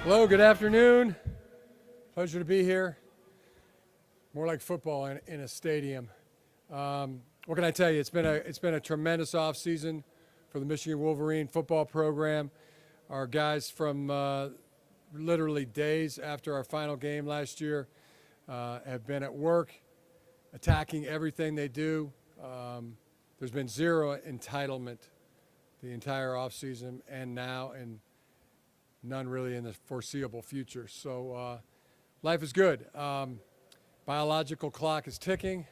Hello, good afternoon. Pleasure to be here. More like football in a stadium. What can I tell you? It's been a tremendous offseason for the Michigan Wolverine football program. Our guys from literally days after our final game last year have been at work, attacking everything they do. There's been zero entitlement the entire offseason and now, and none really in the foreseeable future. So life is good. Biological clock is ticking,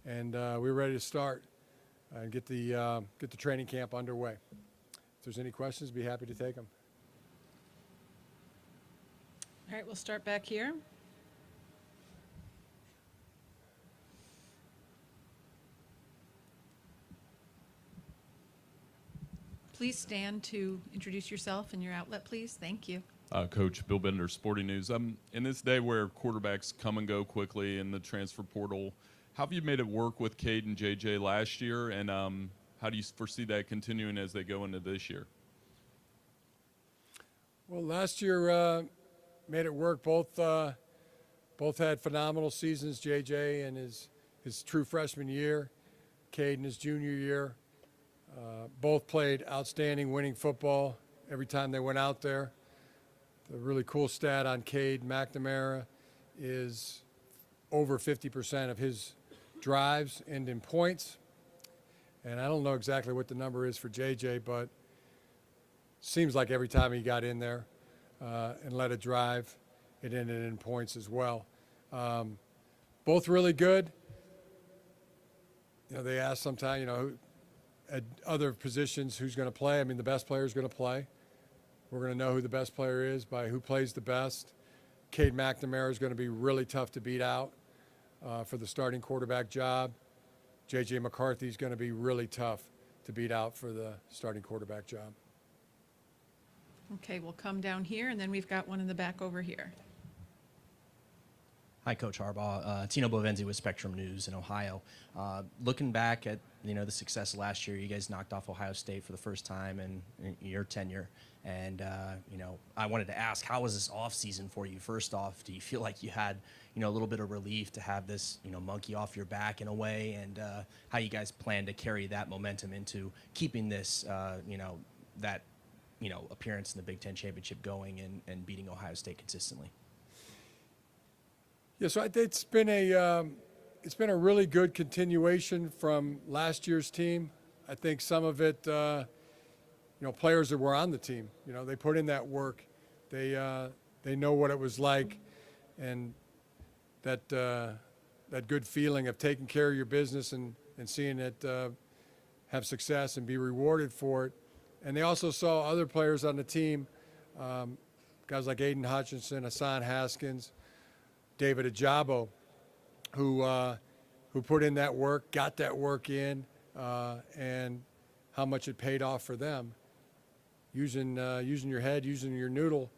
and we're ready to start and get the training camp underway. If there's any questions, be happy to take them. All right, we'll start back here. Please stand to introduce yourself and your outlet, please. Thank you. Coach Bill Bender, Sporting News. In this day where quarterbacks come and go quickly in the transfer portal, how have you made it work with Cade and JJ last year, and how do you foresee that continuing as they go into this year? Well, last year made it work. Both had phenomenal seasons. JJ in his true freshman year, Cade in his junior year. Both played outstanding winning football every time they went out there. The really cool stat on Cade McNamara is over 50% of his drives end in points. And I don't know exactly what the number is for JJ, but seems like every time he got in there and led a drive, it ended in points as well. Both really good. You know, they ask sometimes, at other positions who's going to play. I mean, the best player is going to play. We're going to know who the best player is by who plays the best. Cade McNamara is going to be really tough to beat out for the starting quarterback job. J.J. McCarthy is going to be really tough to beat out for the starting quarterback job. Okay, we'll come down here, and then we've got one in the back over here. Hi, Coach Harbaugh. Tino Bovenzi with Spectrum News in Ohio. Looking back at the success last year, you guys knocked off Ohio State for the first time in your tenure, and I wanted to ask, how was this off season for you? First off, do you feel like you had a little bit of relief to have this monkey off your back in a way, and how you guys plan to carry that momentum into keeping this that appearance in the Big Ten championship going and beating Ohio State consistently? Yeah, so it's been a really good continuation from last year's team. I think some of it, players that were on the team, they put in that work. They know what it was like, and that good feeling of taking care of your business and seeing it have success and be rewarded for it. And they also saw other players on the team, guys like Aiden Hutchinson, Hassan Haskins, David Ajabo, who put in that work, got that work in, and how much it paid off for them. Using your head, using your noodle,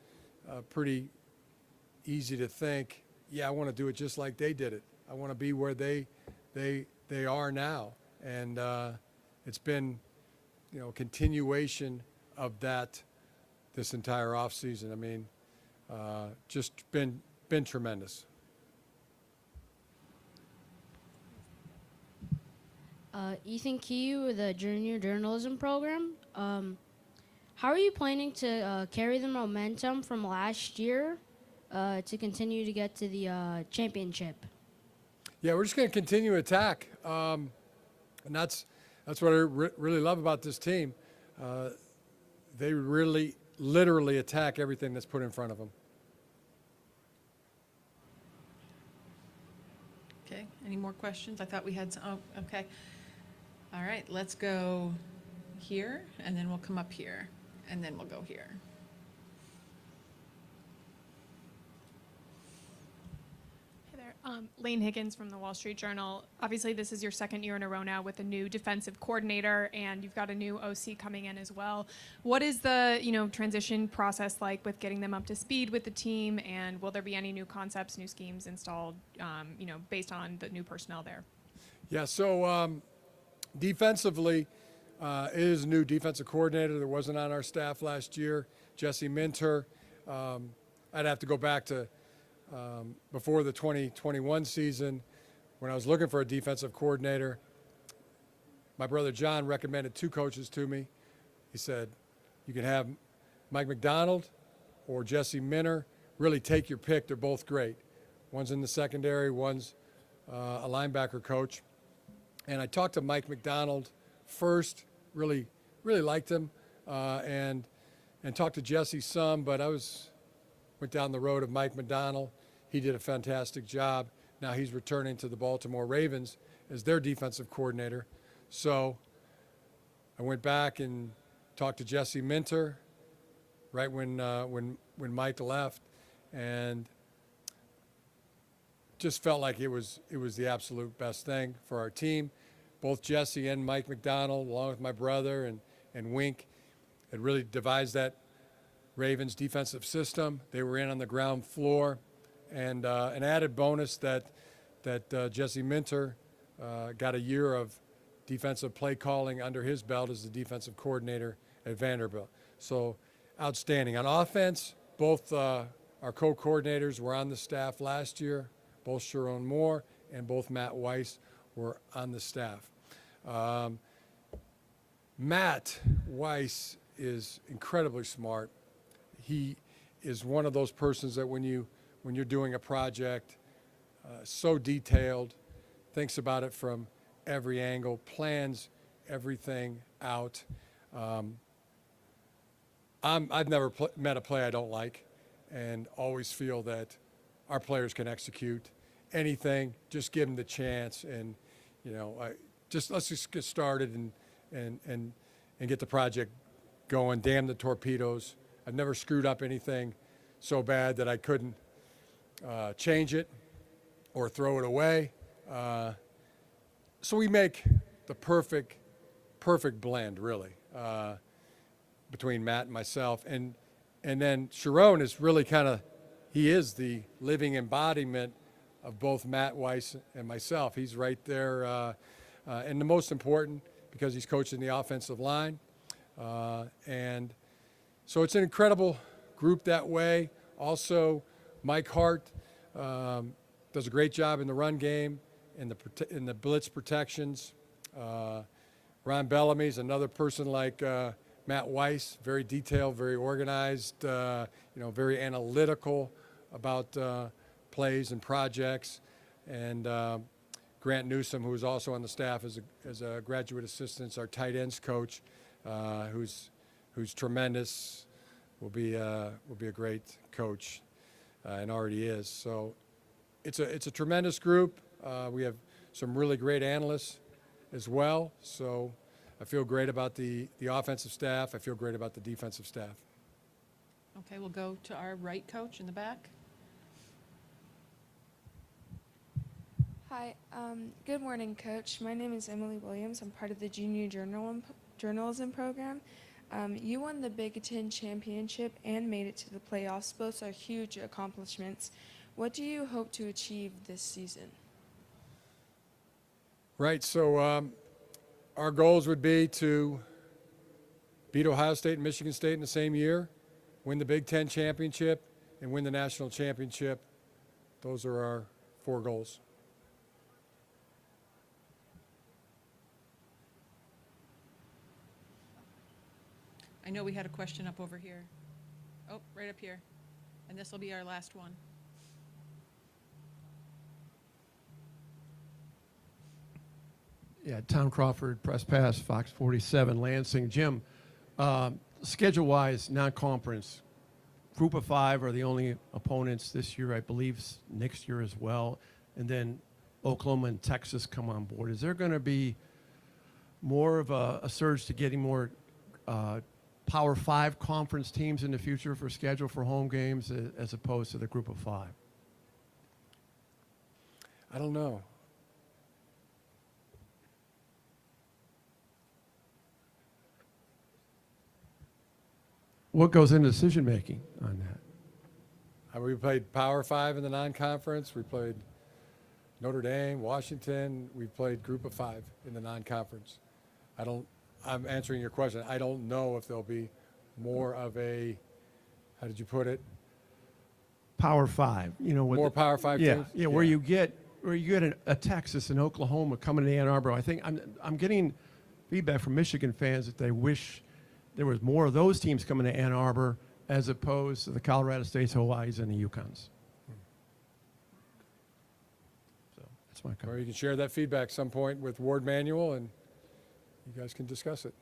pretty easy to think, yeah, I want to do it just like they did it. I want to be where they are now. And it's been, continuation of that this entire offseason. I mean, just been tremendous. Ethan Key with the Junior Journalism Program. How are you planning to carry the momentum from last year to continue to get to the championship? Yeah, we're just going to continue to attack, and that's what I really love about this team. They really, literally attack everything that's put in front of them. Okay, any more questions? I thought we had some. Oh, okay. All right, let's go here, and then we'll come up here, and then we'll go here. Hey there, Lane Higgins from the Wall Street Journal. Obviously, this is your second year in a row now with a new defensive coordinator, and you've got a new OC coming in as well. What is the transition process like with getting them up to speed with the team, and will there be any new concepts, new schemes installed, based on the new personnel there? Yeah, so defensively, it is a new defensive coordinator that wasn't on our staff last year, Jesse Minter. I'd have to go back to before the 2021 season when I was looking for a defensive coordinator. My brother John recommended two coaches to me. He said, you can have Mike McDonald or Jesse Minter. Really take your pick. They're both great. One's in the secondary, one's a linebacker coach. And I talked to Mike McDonald first, really liked him, and talked to Jesse some, but went down the road of Mike McDonald. He did a fantastic job. Now he's returning to the Baltimore Ravens as their defensive coordinator. So I went back and talked to Jesse Minter right when Mike left, and just felt like it was the absolute best thing for our team. Both Jesse and Mike McDonald, along with my brother and Wink, had really devised that Ravens defensive system. They were in on the ground floor, and an added bonus that Jesse Minter got a year of defensive play calling under his belt as the defensive coordinator at Vanderbilt. So outstanding. On offense, both our co-coordinators were on the staff last year. Both Sharon Moore and both Matt Weiss were on the staff. Matt Weiss is incredibly smart. He is one of those persons that when you're doing a project, so detailed, thinks about it from every angle, plans everything out. I've never met a play I don't like, and always feel that our players can execute anything. Just give them the chance, and let's just get started and get the project going. Damn the torpedoes. I've never screwed up anything so bad that I couldn't change it or throw it away. So we make the perfect blend, really, between Matt and myself. And then Sharon is really he is the living embodiment of both Matt Weiss and myself. He's right there, and the most important, because he's coaching the offensive line. And so it's an incredible group that way. Also, Mike Hart does a great job in the run game, in the blitz protections. Ron Bellamy's another person like Matt Weiss, very detailed, very organized, very analytical about plays and projects. And Grant Newsom, who is also on the staff as a graduate assistant, our tight ends coach, who's tremendous, will be a great coach, and already is. So it's a tremendous group. We have some really great analysts as well. So I feel great about the offensive staff. I feel great about the defensive staff. Okay, we'll go to our right coach in the back. Hi, good morning, Coach. My name is Emily Williams. I'm part of the Junior Journalism program. You won the Big Ten championship and made it to the playoffs. Both are huge accomplishments. What do you hope to achieve this season? Right, so our goals would be to beat Ohio State and Michigan State in the same year, win the Big Ten championship, and win the national championship. Those are our 4 goals. I know we had a question up over here. Oh, right up here. And this will be our last one. Yeah, Tom Crawford, Press Pass, Fox 47, Lansing. Jim, schedule-wise, non-conference, Group of 5 are the only opponents this year, I believe next year as well. And then Oklahoma and Texas come on board. Is there going to be more of a surge to getting more Power 5 conference teams in the future for schedule for home games as opposed to the Group of 5? I don't know. What goes into decision making on that? We played Power 5 in the non-conference. We played Notre Dame, Washington. We played Group of 5 in the non-conference. I'm answering your question. I don't know if there'll be more of a, how did you put it, Power Five. With More Power 5 yeah, teams? yeah, where you get a Texas and Oklahoma coming to Ann Arbor. I think I'm getting feedback from Michigan fans that they wish there was more of those teams coming to Ann Arbor as opposed to the Colorado States, Hawaii's, and the Yukons. So that's my Or comment. you can share that feedback some point with Ward Manuel, and you guys can discuss it.